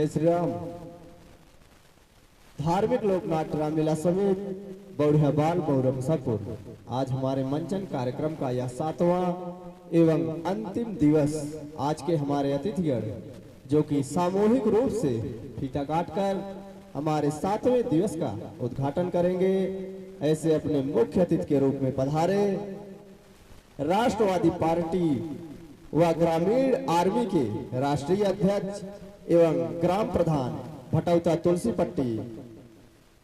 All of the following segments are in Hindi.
जय श्री राम। धार्मिक लोकनाट्य रामलीला समेत बौढ़िया बाल बहुरमसापुर आज हमारे मंचन कार्यक्रम का यह 7वां एवं अंतिम दिवस। आज के हमारे अतिथिगण जो कि सामूहिक रूप से फीता काटकर हमारे 7वें दिवस का उद्घाटन करेंगे, ऐसे अपने मुख्य अतिथि के रूप में पधारे राष्ट्रवादी पार्टी व ग्रामीण आर्मी के राष्ट्रीय अध्यक्ष एवं ग्राम प्रधान भटौता तुलसीपट्टी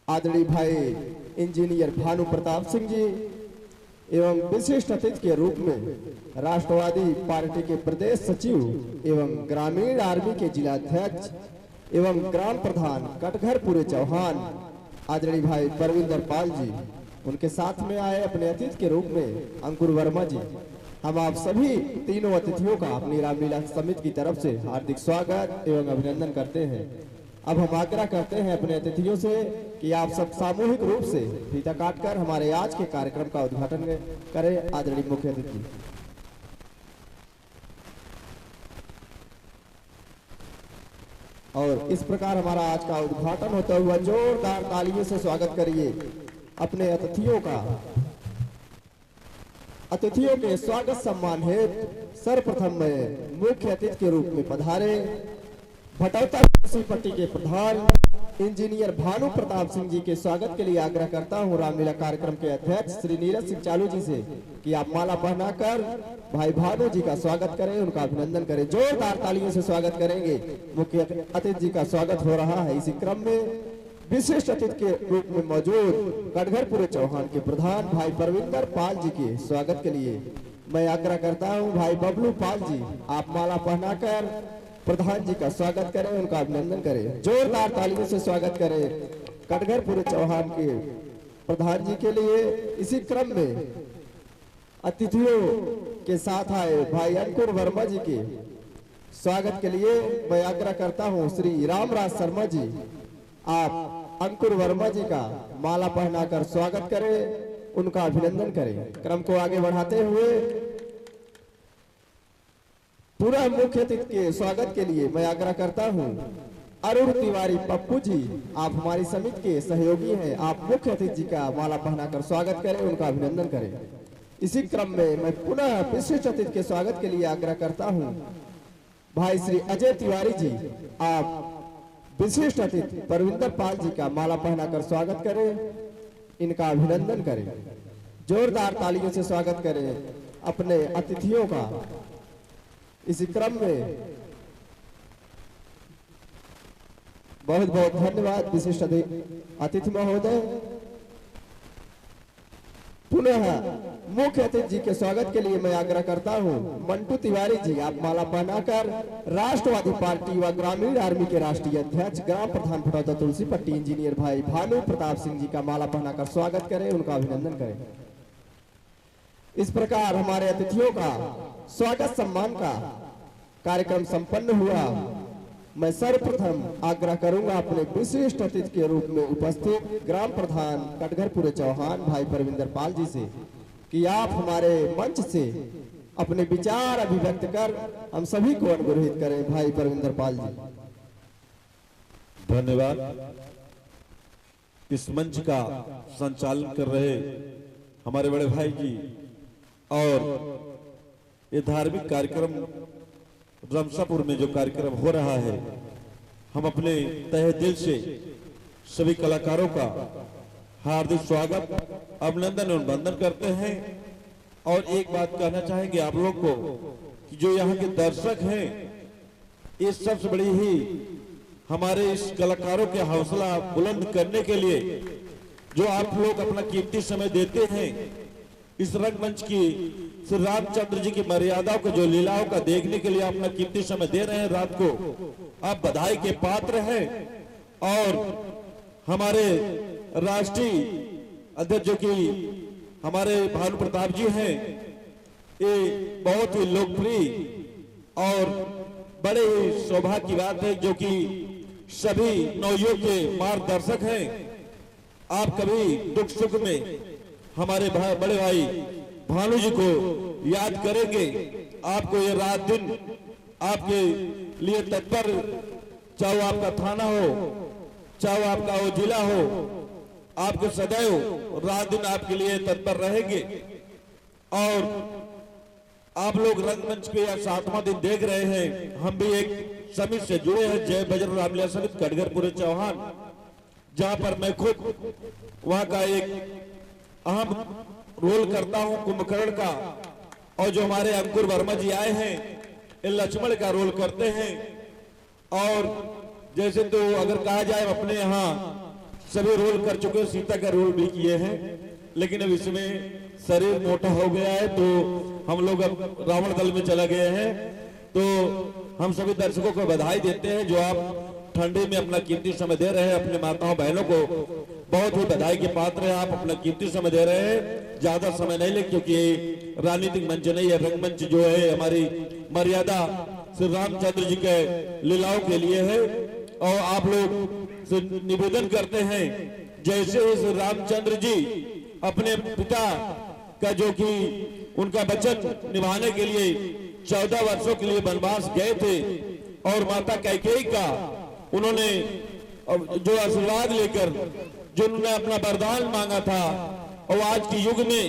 आदरणीय भाई इंजीनियर भानु प्रताप सिंह जी एवं विशिष्ट अतिथि के रूप में राष्ट्रवादी पार्टी के प्रदेश सचिव एवं ग्रामीण आर्मी के जिलाध्यक्ष एवं ग्राम प्रधान कटघरपुरे चौहान आदरणीय भाई परविंदर पाल जी, उनके साथ में आए अपने अतिथि के रूप में अंकुर वर्मा जी। हम आप सभी तीनों अतिथियों का अपनी रामलीला समिति की तरफ से हार्दिक स्वागत एवं अभिनंदन करते हैं। अब हम आग्रह करते हैं अपने अतिथियों से कि आप सब सामूहिक रूप से फीता काटकर हमारे आज के कार्यक्रम का उद्घाटन करें। आदरणीय मुख्य अतिथि। और इस प्रकार हमारा आज का उद्घाटन होता हुआ जोरदार तालियों से स्वागत करिए अपने अतिथियों का। अतिथियों के स्वागत सम्मान हेतु सर्वप्रथम में मुख्य अतिथि के रूप में पधारे भटौता तुलसीपट्टी के प्रधान इंजीनियर भानु प्रताप सिंह जी के स्वागत के लिए आग्रह करता हूं रामलीला कार्यक्रम के अध्यक्ष श्री नीरज सिंह चालू जी से कि आप माला पहनाकर भाई भानु जी का स्वागत करें, उनका अभिनंदन करें। जोरदार तालियों से स्वागत करेंगे। मुख्य अतिथि जी का स्वागत हो रहा है। इसी क्रम में विशिष्ट अतिथि के रूप में मौजूद कटघरपुरे चौहान के प्रधान भाई परविंदर पाल जी के स्वागत के लिए मैं आग्रह करता हूं भाई बबलू पाल जी, आप माला पहनाकर प्रधान जी का स्वागत करें, उनका अभिनंदन करें। जोरदार तालियों से स्वागत करें कटघरपुरे चौहान के प्रधान जी के लिए। इसी क्रम में अतिथियों के साथ आए भाई अंकुर वर्मा जी के स्वागत के लिए मैं आग्रह करता हूं श्री रामराज शर्मा जी, आप अंकुर वर्मा जी का माला पहनाकर स्वागत करें, उनका अभिनंदन करें। क्रम को आगे बढ़ाते हुए पूरा मुख्य अतिथि के स्वागत के लिए मैं आग्रह करता हूं अरुण तिवारी पप्पू जी, आप हमारी समिति के सहयोगी हैं, आप मुख्य अतिथि जी का माला पहनाकर स्वागत करें, उनका अभिनंदन करें। इसी क्रम में मैं पुनः विशिष्ट अतिथि के स्वागत के लिए आग्रह करता हूं भाई श्री अजय तिवारी जी, आप विशिष्ट अतिथि परविंदर पाल जी का माला पहनाकर स्वागत करें, इनका अभिनंदन करें। जोरदार तालियों से स्वागत करें अपने अतिथियों का। इसी क्रम में बहुत बहुत धन्यवाद विशिष्ट अतिथि महोदय। पुनः मुख्य अतिथि जी के स्वागत के लिए मैं आग्रह करता हूं मंटू तिवारी जी, आप माला पहनाकर राष्ट्रवादी पार्टी व ग्रामीण आर्मी के राष्ट्रीय अध्यक्ष ग्राम प्रधान भटौता तुलसीपट्टी इंजीनियर भाई भानु प्रताप सिंह जी का माला पहनाकर स्वागत करें, उनका अभिनंदन करें। इस प्रकार हमारे अतिथियों का स्वागत सम्मान का कार्यक्रम संपन्न हुआ। मैं सर्वप्रथम आग्रह करूंगा अपने विशिष्ट अतिथि के रूप में उपस्थित ग्राम प्रधान कटघरपुरे चौहान भाई परविंदर पाल जी से कि आप हमारे मंच से अपने विचार अभिव्यक्त कर हम सभी को अनुग्रहित करें। भाई परविंदर पाल जी। धन्यवाद। इस मंच का संचालन कर रहे हमारे बड़े भाई जी और ये धार्मिक कार्यक्रम रमसापुर में जो कार्यक्रम हो रहा है, हम अपने तहे दिल से सभी कलाकारों का हार्दिक स्वागत अभिनंदन और वंदन करते हैं। और एक बात कहना चाहेंगे आप लोग को कि जो यहाँ के दर्शक हैं, इस सबसे बड़ी ही हमारे इस कलाकारों के हौसला बुलंद करने के लिए जो आप लोग अपना कीमती समय देते हैं, इस रंगमंच की श्री रामचंद्र जी की मर्यादाओं को जो लीलाओं का देखने के लिए अपना कीमती समय दे रहे हैं रात को, आप बधाई के पात्र हैं। और हमारे राष्ट्रीय अध्यक्ष जो कि हमारे भानु प्रताप जी हैं, ये बहुत ही लोकप्रिय और बड़े ही सौभाग्य की बात है जो कि सभी नवयुवक के मार्गदर्शक हैं। आप कभी दुख सुख में हमारे बड़े भाई भानु जी को याद करेंगे, आपको ये रात दिन आपके लिए तत्पर चाहे वो आपका थाना हो, चाहे वो आपका वो जिला हो, आपके सदैव रात दिन आपके लिए तत्पर रहेंगे। और आप लोग रंगमंच पे या 7वां दिन देख रहे हैं, हम भी एक समिति से जुड़े हैं, जय बजरंग रामलीला समिति कटघरपुर चौहान, जहां पर मैं खुद वहां का एक अहम रोल करता हूं कुंभकर्ण का, और जो हमारे अंकुर वर्मा जी आए हैं इन लक्ष्मण का रोल करते हैं। और जैसे तो अगर कहा जाए अपने यहाँ सभी रोल कर चुके, सीता का रोल भी किए हैं, लेकिन अब इसमें शरीर मोटा हो गया है तो हम लोग अब रावण दल में चला गए हैं। तो हम सभी दर्शकों को बधाई देते हैं जो आप ठंडी में अपना कीमती समय दे रहे हैं। अपने माताओं बहनों को बहुत ही बधाई के पात्र हैं, आप अपना कीमती समय दे रहे हैं। ज्यादा समय नहीं ले, क्योंकि राजनीतिक मंच नहीं है, रंगमंच जो है हमारी मर्यादा श्री रामचंद्र जी के लीलाओं के लिए है। और आप लोग से निवेदन करते हैं, जैसे श्री रामचंद्र जी अपने पिता का जो कि उनका वचन निभाने के लिए 14 वर्षों के लिए वनवास गए थे, और माता कैकेयी का उन्होंने जो आशीर्वाद लेकर जो उन्होंने अपना वरदान मांगा था, और आज के युग में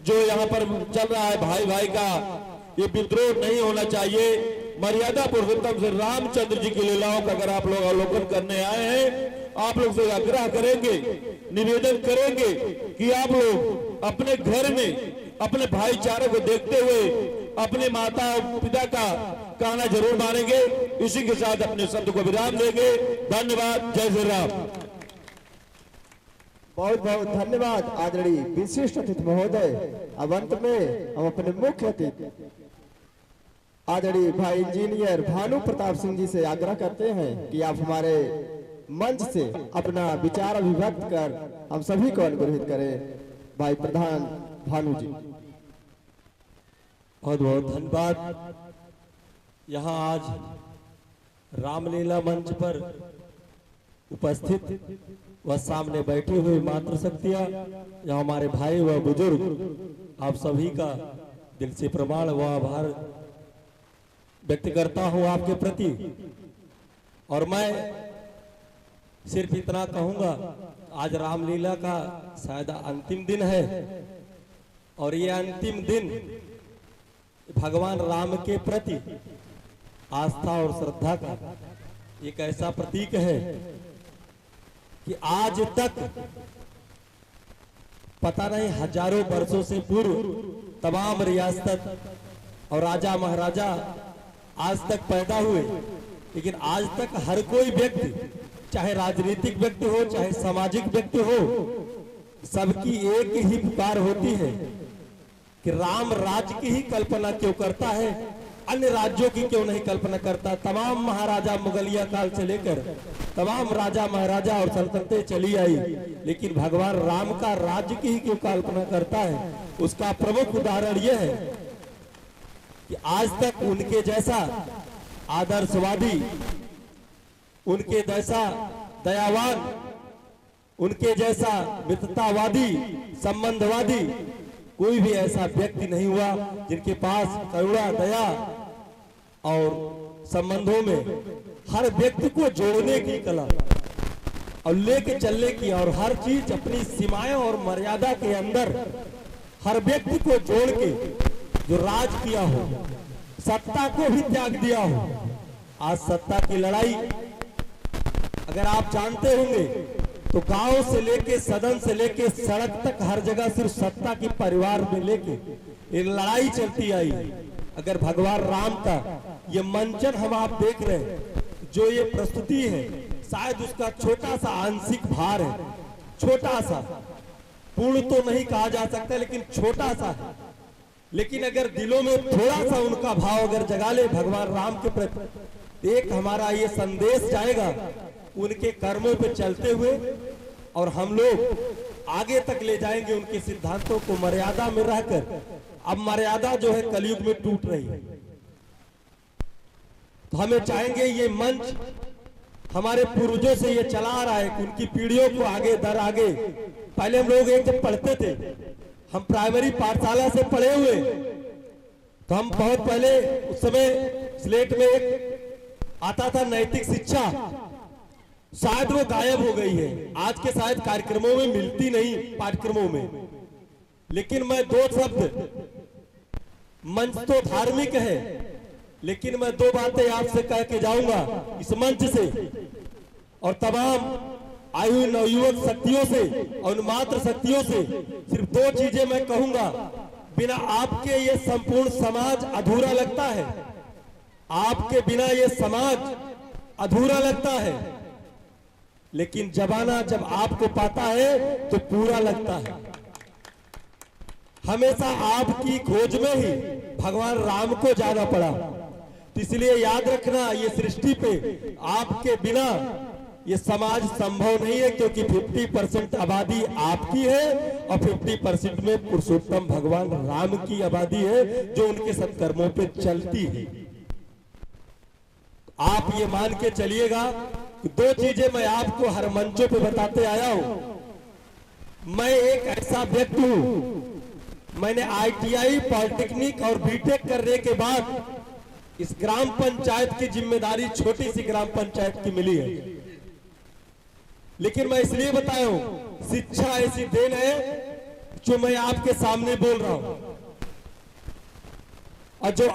जो यहाँ पर चल रहा है भाई भाई का ये विद्रोह नहीं होना चाहिए। मर्यादा पुरुषोत्तम श्री रामचंद्र जी की लीलाओं का अगर आप लोग अवलोकन करने आए हैं, आप लोग से आग्रह करेंगे, निवेदन करेंगे कि आप लोग अपने घर में अपने भाईचारे को देखते हुए अपने माता और पिता का कहना जरूर मानेंगे। इसी के साथ अपने शब्द को विराम देंगे। धन्यवाद। जय श्री राम। बहुत बहुत धन्यवाद आदरणीय विशिष्ट अतिथि महोदय। अब अंत में हम अपने मुख्य अतिथि आदरणीय भाई इंजीनियर भानु प्रताप सिंह जी से आग्रह करते हैं कि आप हमारे मंच से अपना विचार अभिव्यक्त कर हम सभी को अनुग्रहित करें। भाई प्रधान भानु जी। बहुत बहुत धन्यवाद। यहाँ आज रामलीला मंच पर उपस्थित व सामने बैठी हुई मातृशक्तियाँ, यहाँ हमारे भाई व बुजुर्ग, आप सभी का दिल से प्रमाण व आभार व्यक्त करता हूँ आपके प्रति। और मैं सिर्फ इतना कहूँगा, आज रामलीला का शायद अंतिम दिन है, और ये अंतिम दिन भगवान राम के प्रति आस्था और श्रद्धा का एक ऐसा प्रतीक है कि आज तक पता नहीं हजारों वर्षों से पूर्व तमाम रियासत और राजा महाराजा आज तक पैदा हुए, लेकिन आज तक हर कोई व्यक्ति, चाहे राजनीतिक व्यक्ति हो चाहे सामाजिक व्यक्ति हो, सबकी एक ही पुकार होती है कि राम राज्य की ही कल्पना क्यों करता है, अन्य राज्यों की क्यों नहीं कल्पना करता। तमाम महाराजा मुगलिया काल से लेकर तमाम राजा महाराजा और सल्तनतें चली आई, लेकिन भगवान राम का राज्य की ही क्यों कल्पना करता है। उसका प्रमुख उदाहरण यह है कि आज तक उनके जैसा आदर्शवादी, उनके जैसा दयावान, उनके जैसा मित्रतावादी, संबंधवादी कोई भी ऐसा व्यक्ति नहीं हुआ जिनके पास करुणा, दया और संबंधों में हर व्यक्ति को जोड़ने की कला और लेके चलने की, और हर चीज अपनी सीमाएं और मर्यादा के अंदर हर व्यक्ति को जोड़ के जो राज किया हो, सत्ता को भी त्याग दिया हो। आज सत्ता की लड़ाई अगर आप जानते होंगे तो गांव से लेके सदन से लेके सड़क तक हर जगह सिर्फ सत्ता की परिवार में लेके एक लड़ाई चलती आई। अगर भगवान राम का ये मंचन हम आप देख रहे हैं, जो ये प्रस्तुति है, शायद उसका छोटा सा आंशिक भार है, छोटा सा, पूर्ण तो नहीं कहा जा सकता लेकिन छोटा सा है। लेकिन अगर दिलों में थोड़ा सा उनका भाव अगर जगा ले भगवान राम के प्रति, एक हमारा ये संदेश जाएगा उनके कर्मों पे चलते हुए, और हम लोग आगे तक ले जाएंगे उनके सिद्धांतों को मर्यादा में रहकर। अब मर्यादा जो है कलयुग में टूट रही है, तो हमें चाहेंगे ये मंच हमारे पूर्वजों से ये चला आ रहा है कि उनकी पीढ़ियों को आगे दर आगे। पहले हम लोग एक जब पढ़ते थे, हम प्राइमरी पाठशाला से पढ़े हुए, तो हम बहुत पहले उस समय स्लेट में एक आता था नैतिक शिक्षा, शायद वो गायब हो गई है। आज के शायद कार्यक्रमों में मिलती नहीं, पाठ्यक्रमों में। लेकिन मैं दो शब्द, मंच तो धार्मिक है, लेकिन मैं दो बातें आपसे कह के जाऊंगा इस मंच से और तमाम आयु नवयुवक शक्तियों से और मात्र शक्तियों से। सिर्फ दो चीजें मैं कहूंगा, बिना आपके ये संपूर्ण समाज अधूरा लगता है। आपके बिना ये समाज अधूरा लगता है, लेकिन जमाना जब आपको पाता है तो पूरा लगता है। हमेशा आपकी खोज में ही भगवान राम को जाना पड़ा। तो इसलिए याद रखना, ये सृष्टि पे आपके बिना ये समाज संभव नहीं है, क्योंकि 50% आबादी आपकी है और 50% में पुरुषोत्तम भगवान राम की आबादी है, जो उनके सत्कर्मों पे चलती है। आप ये मान के चलिएगा कि दो चीजें मैं आपको हर मंचों पे बताते आया हूं। मैं एक ऐसा व्यक्ति हूं, मैंने ITI, पॉलिटेक्निक और बीटेक करने के बाद इस ग्राम पंचायत की जिम्मेदारी छोटी सी ग्राम पंचायत की मिली है। लेकिन मैं इसलिए बताया हूं, शिक्षा ऐसी देन है जो मैं आपके सामने बोल रहा हूं, और जो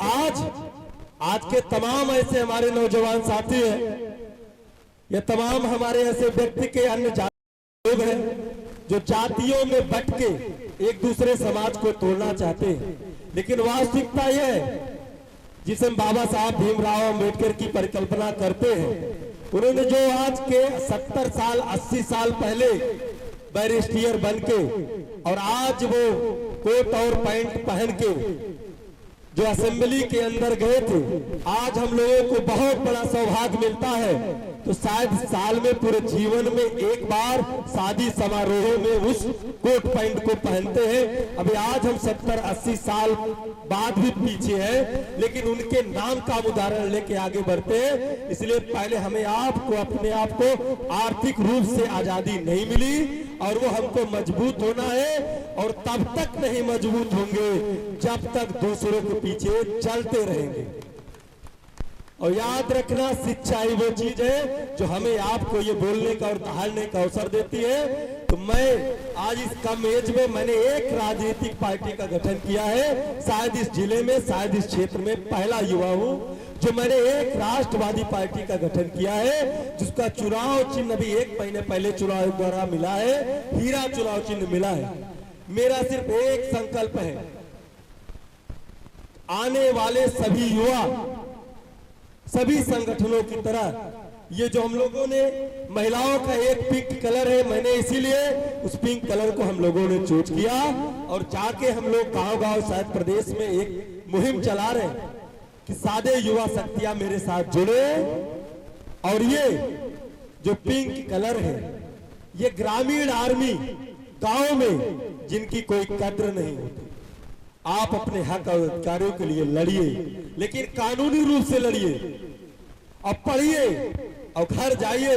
आज के तमाम ऐसे हमारे नौजवान साथी हैं, ये तमाम हमारे ऐसे व्यक्ति के अन्य जाति लोग हैं जो जातियों में बट के एक दूसरे समाज को तोड़ना चाहते हैं। लेकिन वास्तविकता यह है, जिसे बाबा साहब भीमराव अंबेडकर की परिकल्पना करते हैं, उन्होंने जो आज के 70 साल 80 साल पहले बैरिस्टियर बन के और आज वो कोट और पैंट पहन के जो असेंबली के अंदर गए थे, आज हम लोगों को बहुत बड़ा सौभाग्य मिलता है। तो शायद साल में पूरे जीवन में एक बार शादी समारोह में उस कोट पैंट को पहनते हैं। अभी आज हम 70-80 साल बाद भी पीछे हैं, लेकिन उनके नाम का उदाहरण लेके आगे बढ़ते हैं। इसलिए पहले हमें आपको, अपने आप को आर्थिक रूप से आजादी नहीं मिली और वो हमको मजबूत होना है, और तब तक नहीं मजबूत होंगे जब तक दूसरों के पीछे चलते रहेंगे। और याद रखना, शिक्षा ही वो चीज है जो हमें आपको ये बोलने का और धारने का अवसर देती है। तो मैं आज इस कम एज में मैंने एक राजनीतिक पार्टी का गठन किया है, शायद इस जिले में, शायद इस क्षेत्र में पहला युवा हूं जो मैंने एक राष्ट्रवादी पार्टी का गठन किया है, जिसका चुनाव चिन्ह अभी 1 महीने पहले चुनाव द्वारा मिला है, हीरा चुनाव चिन्ह मिला है। मेरा सिर्फ एक संकल्प है, आने वाले सभी युवा, सभी संगठनों की तरह ये जो हम लोगों ने महिलाओं का एक पिंक कलर है, मैंने इसीलिए उस पिंक कलर को हम लोगों ने चूज किया और जाके हम लोग गांव-गांव शायद प्रदेश में एक मुहिम चला रहे हैं कि सादे युवा शक्तियां मेरे साथ जुड़े। और ये जो पिंक कलर है, ये ग्रामीण आर्मी, गांव में जिनकी कोई कद्र नहीं होती, आप अपने हक और अधिकारों के लिए लड़िए, लेकिन कानूनी रूप से लड़िए और पढ़िए और घर जाइए।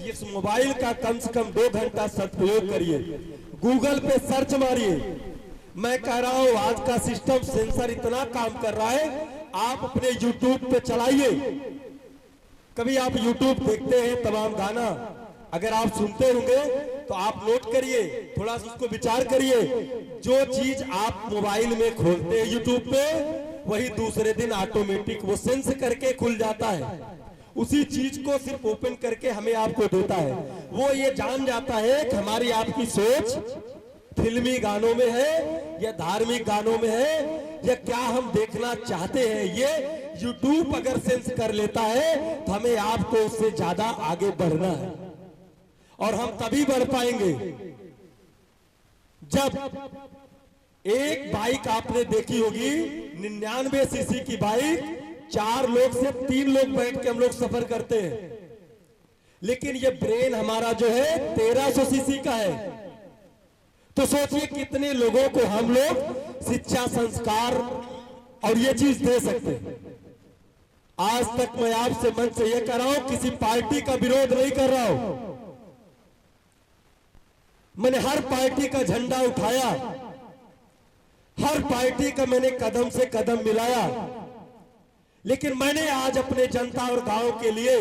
इस मोबाइल का कम से कम 2 घंटा सदुपयोग करिए, गूगल पे सर्च मारिए। मैं कह रहा हूं, आज का सिस्टम सेंसर इतना काम कर रहा है, आप अपने यूट्यूब पे चलाइए। कभी आप यूट्यूब देखते हैं, तमाम गाना अगर आप सुनते होंगे तो आप नोट करिए, थोड़ा सा उसको विचार करिए। जो चीज आप मोबाइल में खोलते हैं यूट्यूब पे, वही दूसरे दिन ऑटोमेटिक वो सेंस करके खुल जाता है। उसी चीज को सिर्फ ओपन करके हमें आपको देता है। वो ये जान जाता है कि हमारी आपकी सोच फिल्मी गानों में है या धार्मिक गानों में है, या क्या हम देखना चाहते हैं। ये यूट्यूब अगर सेंस कर लेता है तो हमें आपको उससे ज्यादा आगे बढ़ना है, और हम तभी बढ़ पाएंगे जब एक बाइक आपने देखी होगी 99 सीसी की बाइक, 4 लोग से 3 लोग बैठ के हम लोग सफर करते हैं। लेकिन ये ब्रेन हमारा जो है 1300 सीसी का है। तो सोचिए कितने लोगों को हम लोग शिक्षा, संस्कार और ये चीज दे सकते हैं। आज तक मैं आपसे मंच से ये कह रहा हूं, किसी पार्टी का विरोध नहीं कर रहा हूं। मैंने हर पार्टी का झंडा उठाया, हर पार्टी का मैंने कदम से कदम मिलाया, लेकिन मैंने आज अपने जनता और गांव के लिए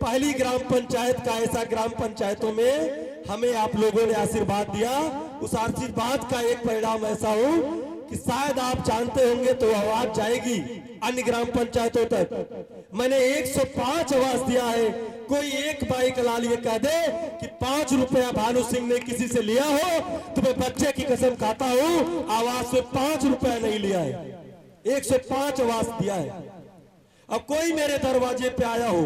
पहली ग्राम पंचायत का ऐसा ग्राम पंचायतों में हमें आप लोगों ने आशीर्वाद दिया, उस आशीर्वाद का एक परिणाम ऐसा हो कि शायद आप जानते होंगे तो आवाज जाएगी अन्य ग्राम पंचायतों तक। मैंने 105 आवाज दिया है। कोई एक बाइक लाल ये कह दे कि 5 रुपया भानु सिंह ने किसी से लिया हो तो मैं बच्चे की कसम खाता हूं आवाज में 5 रुपया नहीं लिया है। 105 आवाज दिया है। अब कोई मेरे दरवाजे पे आया हो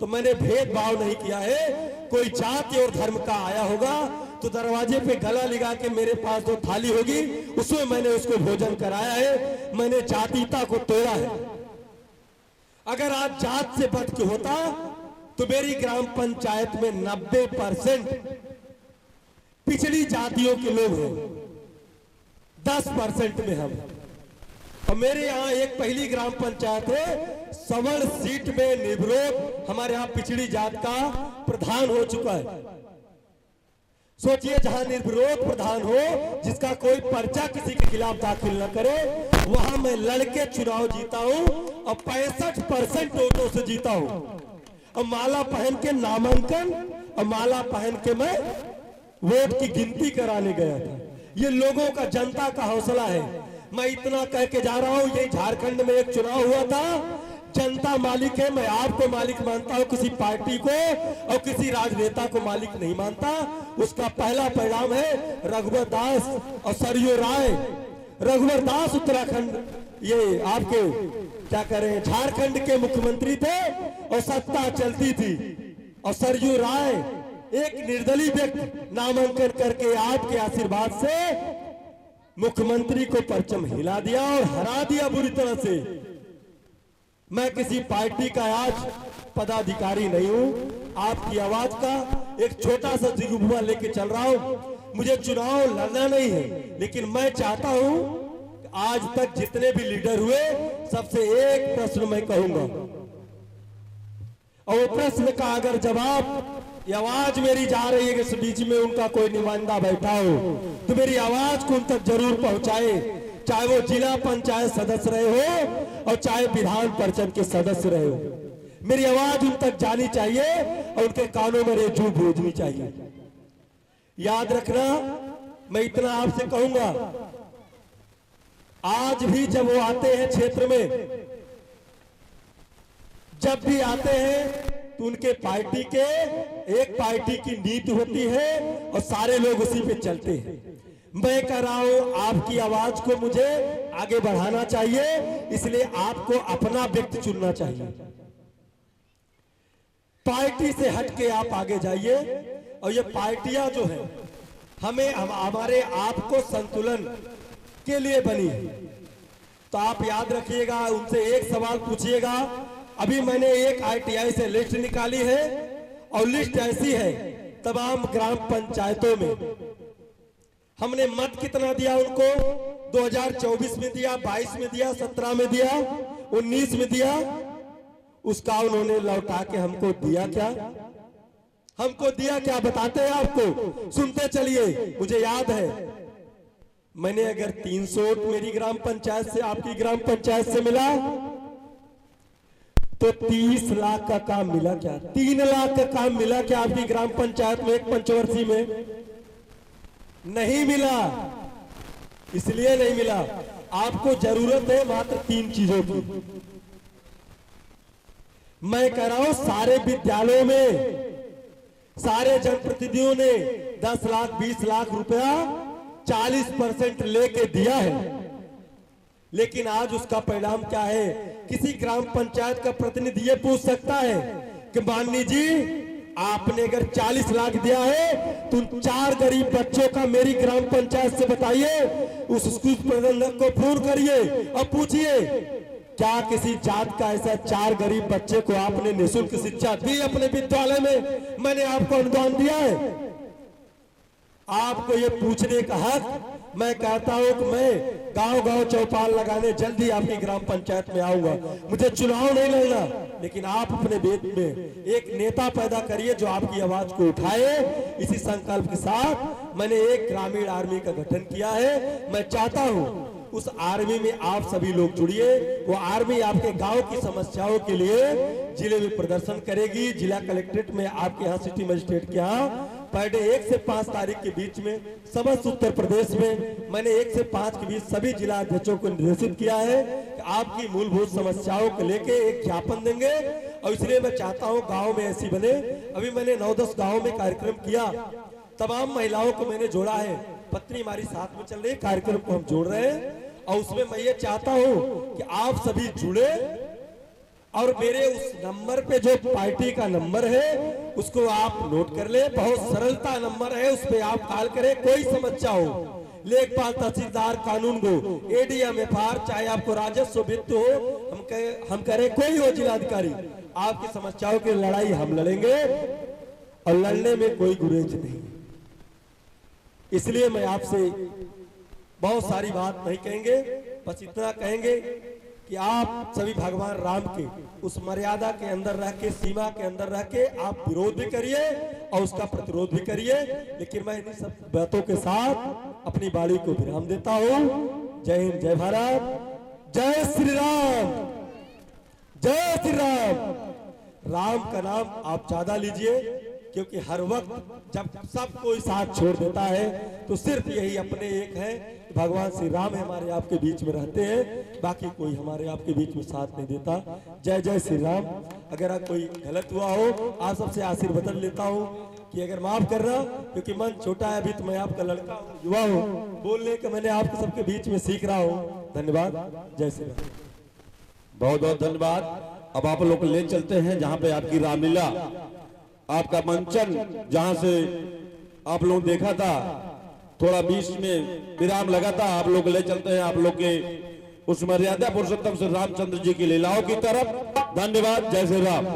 तो मैंने भेदभाव नहीं किया है। कोई जाति और धर्म का आया होगा तो दरवाजे पे गला लगा के मेरे पास 2 थाली होगी, उसमें मैंने उसको भोजन कराया है। मैंने जातीयता को तोड़ा है। अगर आज जात से बच के होता तो मेरी ग्राम पंचायत में 90% पिछड़ी जातियों के लोग हैं, 10% में हम। और मेरे यहाँ एक पहली ग्राम पंचायत है, सवर्ण सीट में निवरोध हमारे यहाँ पिछड़ी जात का प्रधान हो चुका है। सोचिए, जहां निर्विरोध प्रधान हो, जिसका कोई पर्चा किसी के खिलाफ दाखिल न करे, वहां मैं लड़के चुनाव जीता हूं और 65% वोटों से जीता हूं। और माला पहन के नामांकन और माला पहन के मैं वोट की गिनती कराने गया था। ये लोगों का, जनता का हौसला है। मैं इतना कह के जा रहा हूं, ये झारखंड में एक चुनाव हुआ था, जनता मालिक है। मैं आपको मालिक मानता हूं, किसी पार्टी को और किसी राजनेता को मालिक नहीं मानता। उसका पहला परिणाम है रघुवर दास और सरयू राय। रघुवर दास उत्तराखंड, ये आपके क्या कह रहे हैं, झारखंड के मुख्यमंत्री थे और सत्ता चलती थी। और सरयू राय एक निर्दलीय व्यक्ति नामांकन करके आपके आशीर्वाद से मुख्यमंत्री को परचम हिला दिया और हरा दिया बुरी तरह से। मैं किसी पार्टी का आज पदाधिकारी नहीं हूं, आपकी आवाज का एक छोटा सा जिगुबा लेके चल रहा हूं। मुझे चुनाव लड़ना नहीं है, लेकिन मैं चाहता हूं कि आज तक जितने भी लीडर हुए, सबसे एक प्रश्न मैं कहूंगा, और वो प्रश्न का अगर जवाब, ये आवाज मेरी जा रही है कि इस बीच में उनका कोई नुमाइंदा बैठा हो, तो मेरी आवाज को उन तक जरूर पहुंचाए, चाहे वो जिला पंचायत सदस्य रहे हो और चाहे विधान परिषद के सदस्य रहे हो। मेरी आवाज उन तक जानी चाहिए और उनके कानों में रेजू भेजनी चाहिए। याद रखना, मैं इतना आपसे कहूंगा, आज भी जब वो आते हैं क्षेत्र में, जब भी आते हैं तो उनके पार्टी के, एक पार्टी की नीति होती है और सारे लोग उसी पे चलते हैं। मैं कह रहा हूं, आपकी आवाज को मुझे आगे बढ़ाना चाहिए, इसलिए आपको अपना व्यक्ति चुनना चाहिए। पार्टी से हटके आप आगे जाइए। और ये पार्टियां जो है, हमें हमारे आप को संतुलन के लिए बनी है। तो आप याद रखिएगा, उनसे एक सवाल पूछिएगा। अभी मैंने एक ITI से लिस्ट निकाली है और लिस्ट ऐसी है, तमाम ग्राम पंचायतों में हमने मत कितना दिया उनको, 2024 में दिया, 22 में दिया, 17 में दिया, 19 में दिया, उसका उन्होंने लौटा के हमको दिया क्या? हमको दिया क्या बताते हैं आपको, सुनते चलिए। मुझे याद है, मैंने अगर 300 वोट मेरी ग्राम पंचायत से, आपकी ग्राम पंचायत से मिला, तो 30 लाख का काम मिला क्या? 3 लाख का काम मिला क्या आपकी ग्राम पंचायत में, एक पंचवर्षीय में? नहीं मिला। इसलिए नहीं मिला, आपको जरूरत है मात्र 3 चीजों की। मैं कह रहा हूं, सारे विद्यालयों में सारे जनप्रतिनिधियों ने 10 लाख 20 लाख रुपया 40% लेके दिया है, लेकिन आज उसका परिणाम क्या है? किसी ग्राम पंचायत का प्रतिनिधि ये पूछ सकता है कि माननीय जी, आपने अगर 40 लाख दिया है तो उन 4 गरीब बच्चों का मेरी ग्राम पंचायत से बताइए, उस स्कूल प्रबंधक को फोन करिए और पूछिए, क्या किसी जात का ऐसा 4 गरीब बच्चे को आपने निःशुल्क शिक्षा दी अपने विद्यालय में? मैंने आपको अनुदान दिया है? आपको ये पूछने का हक। मैं कहता हूं कि मैं गांव-गांव चौपाल लगाने जल्दी आपकी ग्राम पंचायत में आऊंगा। मुझे चुनाव नहीं लड़ना, लेकिन आप अपने बेट में एक नेता पैदा करिए जो आपकी आवाज को उठाए। इसी संकल्प के साथ मैंने एक ग्रामीण आर्मी का गठन किया है। मैं चाहता हूं उस आर्मी में आप सभी लोग जुड़िए। वो आर्मी आपके गांव की समस्याओं के लिए जिले में प्रदर्शन करेगी। जिला कलेक्ट्रेट में आपके यहाँ सिटी मजिस्ट्रेट के यहाँ पर डे 1 से 5 तारीख के बीच में समस्त उत्तर प्रदेश में मैंने 1 से 5 के बीच सभी जिला अध्यक्षों को निर्देशित किया है कि आपकी मूलभूत समस्याओं को लेके एक ज्ञापन देंगे। और इसलिए मैं चाहता हूँ गांव में ऐसी बने। अभी मैंने 9-10 गांव में कार्यक्रम किया, तमाम महिलाओं को मैंने जोड़ा है। पत्नी हमारी साथ में चल रही, कार्यक्रम को हम जोड़ रहे हैं और उसमें मैं ये चाहता हूँ कि आप सभी जुड़े और मेरे उस नंबर पे जो पार्टी का नंबर है उसको आप नोट कर ले। बहुत सरलता नंबर है, उस पे आप कॉल करें। कोई समस्या हो, लेखपाल, तहसीलदार, कानून गो, एडीएम, एफआर, चाहे आपको राजस्व, वित्त हो, हम करें कोई हो जिलाधिकारी, आपकी समस्याओं की लड़ाई हम लड़ेंगे और लड़ने में कोई गुरेज नहीं। इसलिए मैं आपसे बहुत सारी बात नहीं कहेंगे, बस इतना कहेंगे कि आप सभी भगवान राम के उस मर्यादा के अंदर रह के, सीमा के अंदर रह के आप विरोध भी करिए और उसका प्रतिरोध भी करिए। लेकिन मैं इन सब बातों के साथ अपनी वाणी को विराम देता हूँ। जय हिंद, जय भारत, जय श्री राम, जय श्री राम। राम का नाम आप ज्यादा लीजिए, क्योंकि हर वक्त जब सब कोई साथ छोड़ देता है तो सिर्फ यही अपने एक है, भगवान श्री राम हमारे आपके बीच में रहते हैं, बाकी कोई हमारे आपके बीच में साथ नहीं देता। जय जय श्री राम। अगर कोई गलत हुआ हो, आप सबसे आशीर्वाद लेता हूँ कि अगर माफ करना, क्योंकि मन छोटा है, अभी तो मैं आपका लड़का हूँ, युवा हूँ, बोलने का मैंने आपको सबके बीच में सीख रहा हूँ। धन्यवाद। जय श्री राम। बहुत बहुत धन्यवाद। अब आप लोग ले चलते हैं जहां पे आपकी रामलीला, आपका मंचन जहां से आप लोग देखा था, थोड़ा बीच में विराम लगा था, आप लोग ले चलते हैं आप लोग के उस मर्यादा पुरुषोत्तम श्री रामचंद्र जी की लीलाओं की तरफ। धन्यवाद। जय श्री राम।